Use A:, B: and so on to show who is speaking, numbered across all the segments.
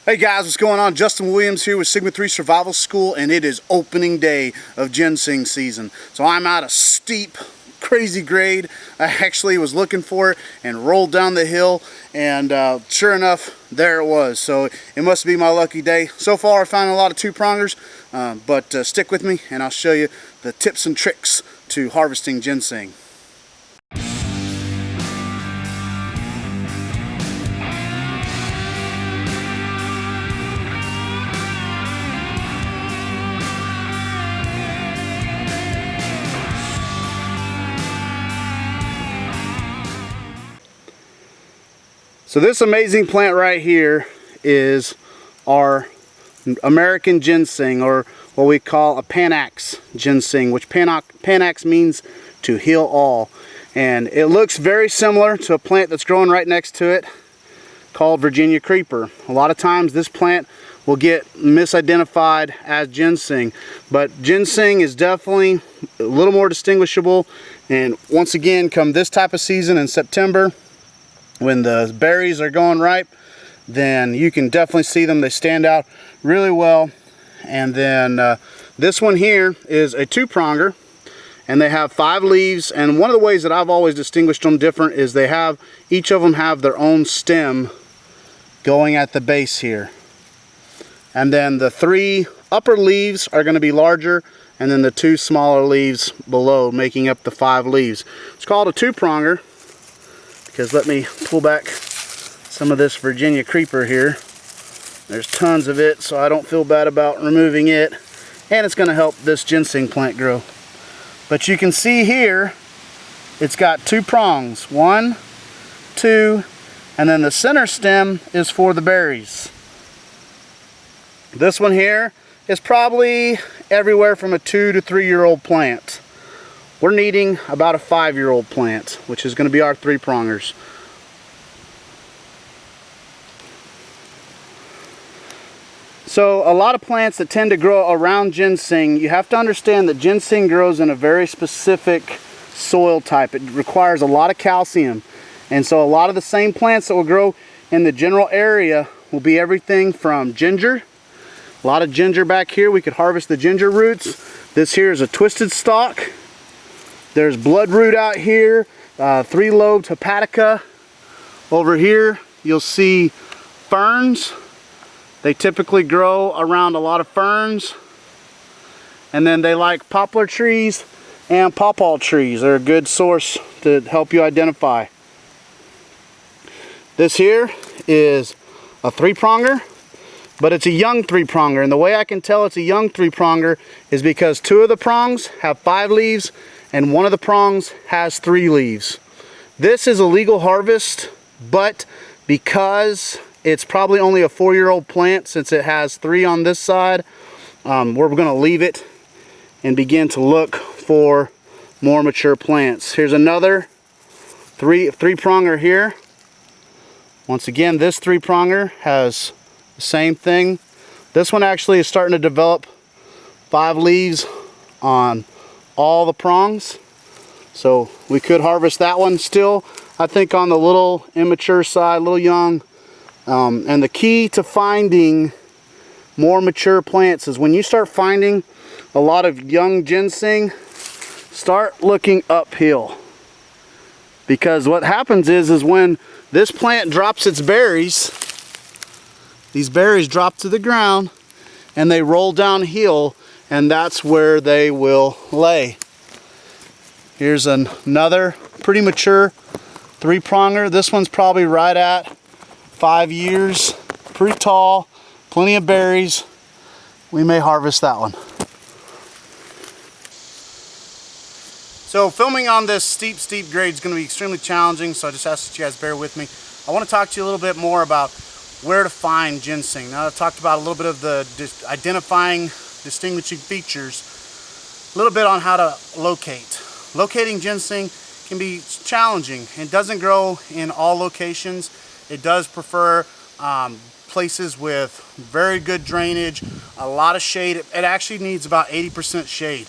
A: Hey guys, what's going on? Justin Williams here with Sigma 3 Survival School, and it is opening day of ginseng season. So I'm at a steep, crazy grade. I actually was looking for it and rolled down the hill, and sure enough, there it was. So it must be my lucky day. So far I found a lot of two-prongers, but stick with me and I'll show you the tips and tricks to harvesting ginseng. So this amazing plant right here is our American ginseng, or what we call a Panax ginseng, which Panax means to heal all. And it looks very similar to a plant that's growing right next to it called Virginia creeper. A lot of times this plant will get misidentified as ginseng, but ginseng is definitely a little more distinguishable. And once again, come this type of season in September, when the berries are going ripe, then you can definitely see them. They stand out really well. And then this one here is a two-pronger, and they have 5 leaves. And one of the ways that I've always distinguished them different is they have, each of them have their own stem going at the base here. And then the 3 upper leaves are going to be larger, and then the 2 smaller leaves below making up the 5 leaves. It's called a two-pronger because, let me pull back some of this Virginia creeper here. There's tons of it, so I don't feel bad about removing it, and it's going to help this ginseng plant grow. But you can see here it's got 2 prongs, 1, 2, and then the center stem is for the berries. This one here is probably everywhere from a 2 to 3 year old plant. We're needing about a 5-year-old plant, which is going to be our 3-prongers. So a lot of plants that tend to grow around ginseng, you have to understand that ginseng grows in a very specific soil type. It requires a lot of calcium. And so a lot of the same plants that will grow in the general area will be everything from ginger. A lot of ginger back here. We could harvest the ginger roots. This here is a twisted stalk. There's bloodroot out here, 3-lobed hepatica. Over here you'll see ferns. They typically grow around a lot of ferns. And then they like poplar trees and pawpaw trees. They're a good source to help you identify. This here is a 3-pronger, but it's a young 3-pronger. And the way I can tell it's a young 3-pronger is because 2 of the prongs have 5 leaves and 1 of the prongs has 3 leaves. This is a legal harvest, but because it's probably only a 4-year-old plant, since it has 3 on this side, we're going to leave it and begin to look for more mature plants. Here's another 3-pronger here. Once again, this 3-pronger has the same thing. This one actually is starting to develop 5 leaves on all the prongs, so we could harvest that one. Still, I think on the little immature side, a little young. And the key to finding more mature plants is when you start finding a lot of young ginseng, start looking uphill, because what happens is when this plant drops its berries, these berries drop to the ground and they roll downhill, and that's where they will lay. Here's another pretty mature 3-pronger. This one's probably right at 5 years, pretty tall, plenty of berries. We may harvest that one. So filming on this steep grade is going to be extremely challenging, so I just ask that you guys bear with me. I want to talk to you a little bit more about where to find ginseng. Now I've talked about a little bit of the identifying distinguishing features, a little bit on how to locate. Locating ginseng can be challenging. It doesn't grow in all locations. It does prefer places with very good drainage, a lot of shade. It actually needs about 80% shade.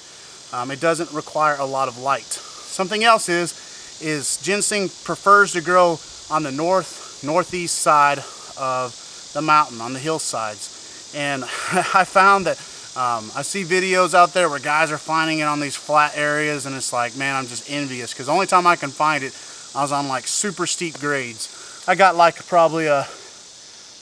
A: It doesn't require a lot of light. Something else is ginseng prefers to grow on the northeast side of the mountain, on the hillsides. And I found that I see videos out there where guys are finding it on these flat areas, and it's like, man, I'm just envious, because the only time I can find it, I was on like super steep grades. I got like probably a,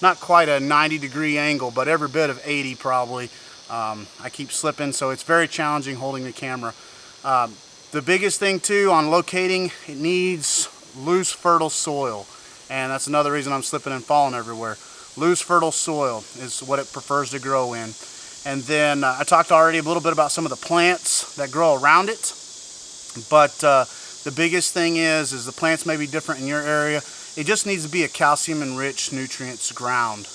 A: not quite a 90-degree angle, but every bit of 80 probably. I keep slipping, so it's very challenging holding the camera. The biggest thing too on locating, it needs loose fertile soil, and that's another reason I'm slipping and falling everywhere. Loose fertile soil is what it prefers to grow in. And then I talked already a little bit about some of the plants that grow around it, but the biggest thing is the plants may be different in your area. It just needs to be a calcium-enriched, nutrients ground.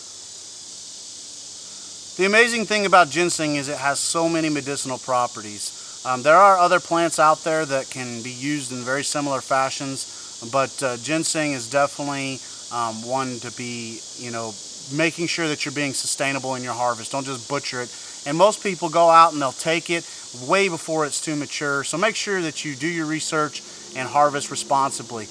A: The amazing thing about ginseng is it has so many medicinal properties. There are other plants out there that can be used in very similar fashions, but ginseng is definitely one to be, making sure that you're being sustainable in your harvest. Don't just butcher it. And most people go out and they'll take it way before it's too mature. So make sure that you do your research and harvest responsibly.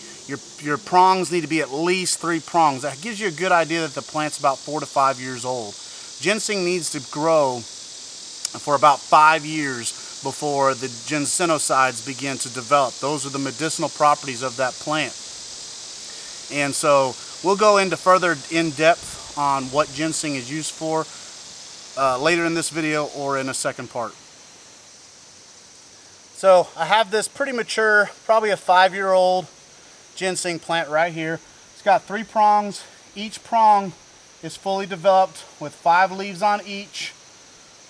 A: Your prongs need to be at least 3 prongs. That gives you a good idea that the plant's about 4 to 5 years old. Ginseng needs to grow for about 5 years before the ginsenosides begin to develop. Those are the medicinal properties of that plant. And so we'll go into further in-depth on what ginseng is used for later in this video or in a second part. So I have this pretty mature, probably a 5-year-old ginseng plant right here. It's got 3 prongs. Each prong is fully developed with 5 leaves on each.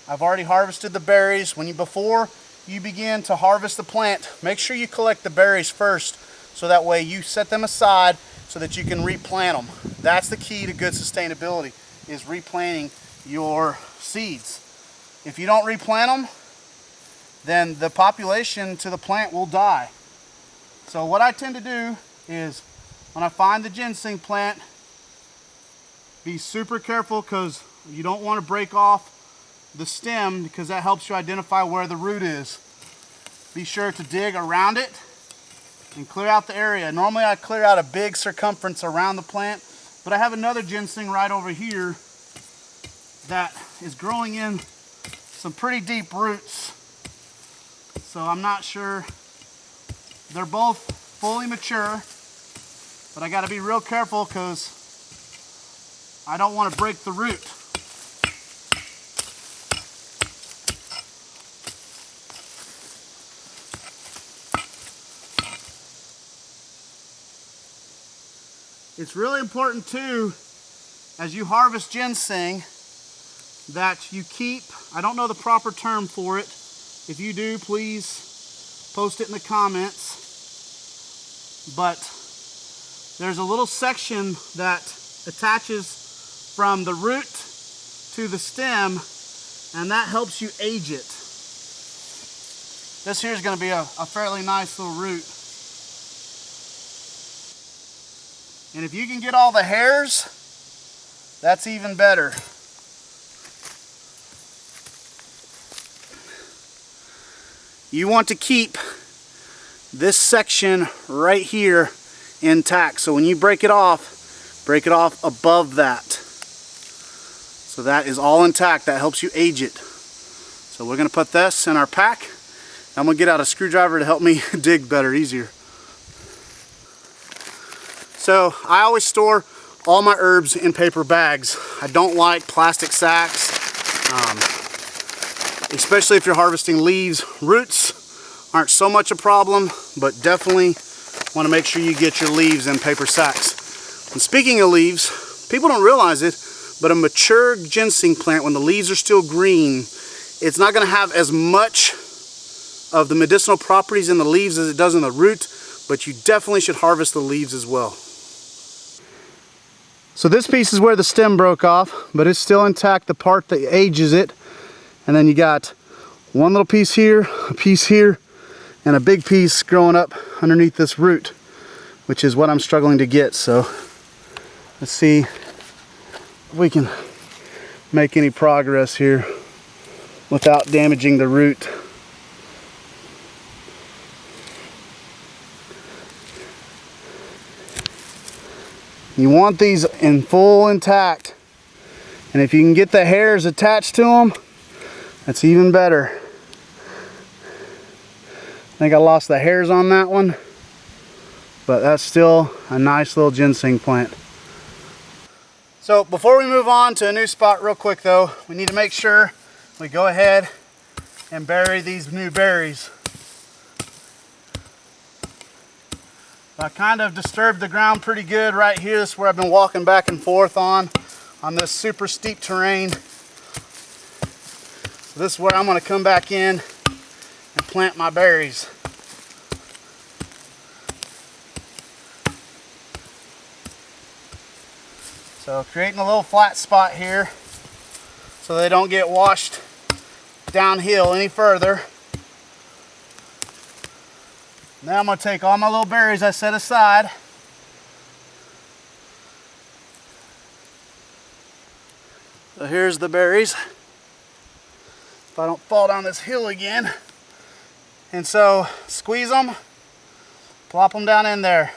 A: I've already harvested the berries. Before you begin to harvest the plant, make sure you collect the berries first, so that way you set them aside so that you can replant them. That's the key to good sustainability, is replanting your seeds. If you don't replant them, then the population to the plant will die. So what I tend to do is, when I find the ginseng plant, be super careful, because you don't want to break off the stem, because that helps you identify where the root is. Be sure to dig around it and clear out the area. Normally I clear out a big circumference around the plant, but I have another ginseng right over here that is growing in some pretty deep roots. So I'm not sure. They're both fully mature, but I got to be real careful because I don't want to break the root. It's really important too, as you harvest ginseng, that you keep, I don't know the proper term for it. If you do, please post it in the comments. But there's a little section that attaches from the root to the stem, and that helps you age it. This here is going to be a fairly nice little root. And if you can get all the hairs, that's even better. You want to keep this section right here intact. So when you break it off above that. So that is all intact. That helps you age it. So we're going to put this in our pack. I'm going to get out a screwdriver to help me dig better, easier. So I always store all my herbs in paper bags. I don't like plastic sacks, especially if you're harvesting leaves. Roots aren't so much a problem, but definitely want to make sure you get your leaves in paper sacks. And speaking of leaves, people don't realize it, but a mature ginseng plant, when the leaves are still green, it's not going to have as much of the medicinal properties in the leaves as it does in the root, but you definitely should harvest the leaves as well. So this piece is where the stem broke off, but it's still intact, the part that ages it. And then you got one little piece here, a piece here, and a big piece growing up underneath this root, which is what I'm struggling to get. So let's see if we can make any progress here without damaging the root. You want these in full intact. And if you can get the hairs attached to them, that's even better. I think I lost the hairs on that one, but that's still a nice little ginseng plant. So before we move on to a new spot real quick though, we need to make sure we go ahead and bury these new berries. I kind of disturbed the ground pretty good right here. This is where I've been walking back and forth on this super steep terrain. So this is where I'm going to come back in and plant my berries. So creating a little flat spot here so they don't get washed downhill any further. Now I'm going to take all my little berries I set aside. So here's the berries. If I don't fall down this hill again. And so squeeze them, plop them down in there.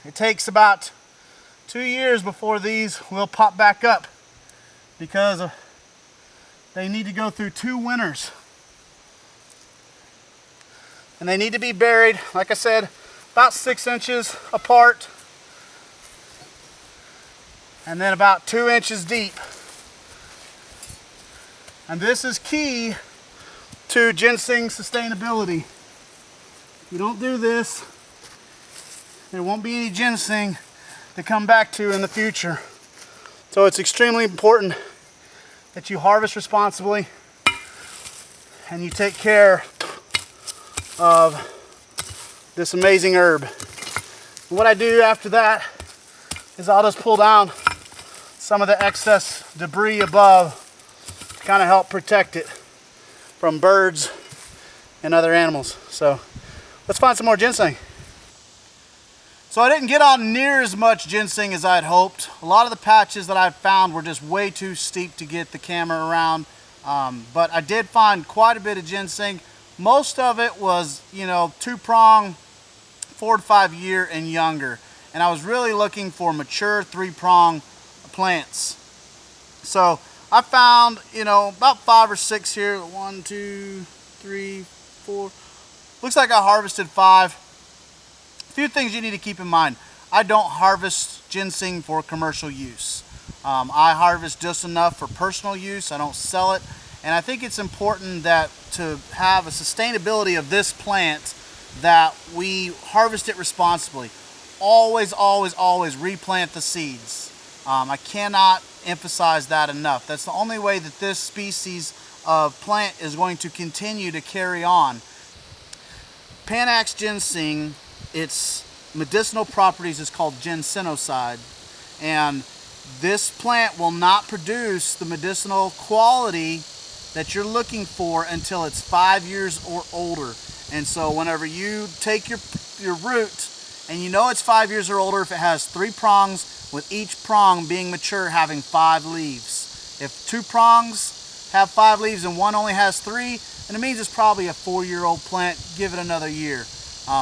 A: It takes about 2 years before these will pop back up because they need to go through 2 winters. And they need to be buried, like I said, about 6 inches apart and then about 2 inches deep. And this is key to ginseng sustainability. If you don't do this, there won't be any ginseng to come back to in the future. So it's extremely important that you harvest responsibly and you take care of this amazing herb. And what I do after that is I'll just pull down some of the excess debris above to kind of help protect it from birds and other animals. So let's find some more ginseng. So I didn't get on near as much ginseng as I'd hoped. A lot of the patches that I found were just way too steep to get the camera around. But I did find quite a bit of ginseng. Most of it was, you know, 2-prong, 4 to 5 year and younger. And I was really looking for mature 3-prong plants. So I found, you know, about 5 or 6 here. 1, 2, 3, 4. Looks like I harvested 5. Few things you need to keep in mind. I don't harvest ginseng for commercial use. I harvest just enough for personal use. I don't sell it. And I think it's important that to have a sustainability of this plant that we harvest it responsibly. Always, always, always replant the seeds. I cannot emphasize that enough. That's the only way that this species of plant is going to continue to carry on. Panax ginseng, its medicinal properties is called ginsenoside, and this plant will not produce the medicinal quality that you're looking for until it's 5 years or older. And so whenever you take your root and you know it's 5 years or older if it has 3 prongs, with each prong being mature having 5 leaves. If 2 prongs have 5 leaves and one only has 3, then it means it's probably a 4-year-old plant. Give it another year.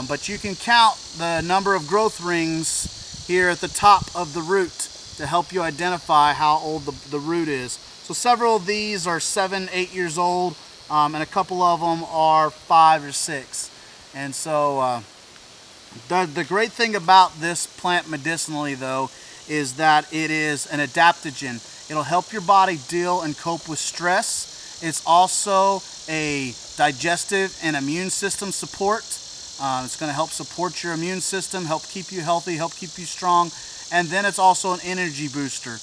A: But you can count the number of growth rings here at the top of the root to help you identify how old the root is. So several of these are 7, 8 years old, and a couple of them are 5 or 6. And so the great thing about this plant medicinally though is that it is an adaptogen. It'll help your body deal and cope with stress. It's also a digestive and immune system support. It's going to help support your immune system, help keep you healthy, help keep you strong, and then it's also an energy booster.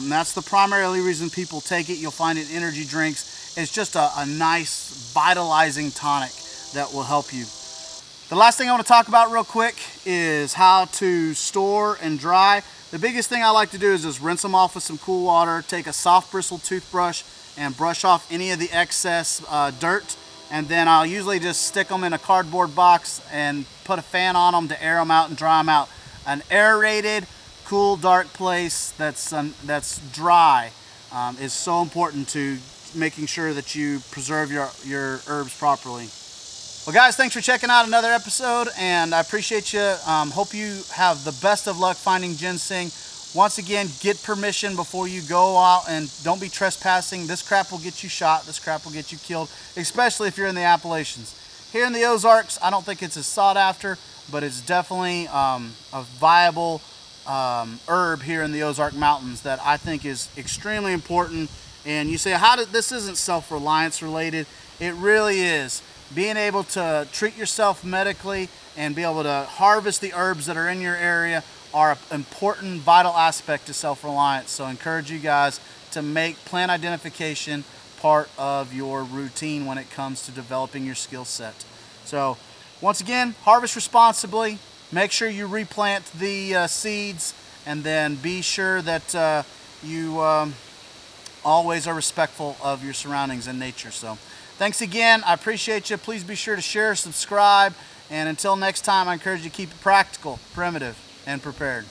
A: That's the primary reason people take it. You'll find it in energy drinks. It's just a nice vitalizing tonic that will help you. The last thing I want to talk about real quick is how to store and dry. The biggest thing I like to do is just rinse them off with some cool water, take a soft bristle toothbrush and brush off any of the excess dirt. And then I'll usually just stick them in a cardboard box and put a fan on them to air them out and dry them out. An aerated, cool, dark place that's dry is so important to making sure that you preserve your herbs properly. Well, guys, thanks for checking out another episode, and I appreciate you. Hope you have the best of luck finding ginseng. Once again, get permission before you go out, and don't be trespassing. This crap will get you shot. This crap will get you killed, especially if you're in the Appalachians. Here in the Ozarks, I don't think it's as sought after, but it's definitely a viable herb here in the Ozark Mountains that I think is extremely important. And you say, this isn't self-reliance related? It really is. Being able to treat yourself medically and be able to harvest the herbs that are in your area are an important, vital aspect to self-reliance. So I encourage you guys to make plant identification part of your routine when it comes to developing your skill set. So once again, harvest responsibly. Make sure you replant the seeds, and then be sure that you always are respectful of your surroundings and nature. So thanks again. I appreciate you. Please be sure to share, subscribe, and until next time, I encourage you to keep it practical, primitive, and prepared.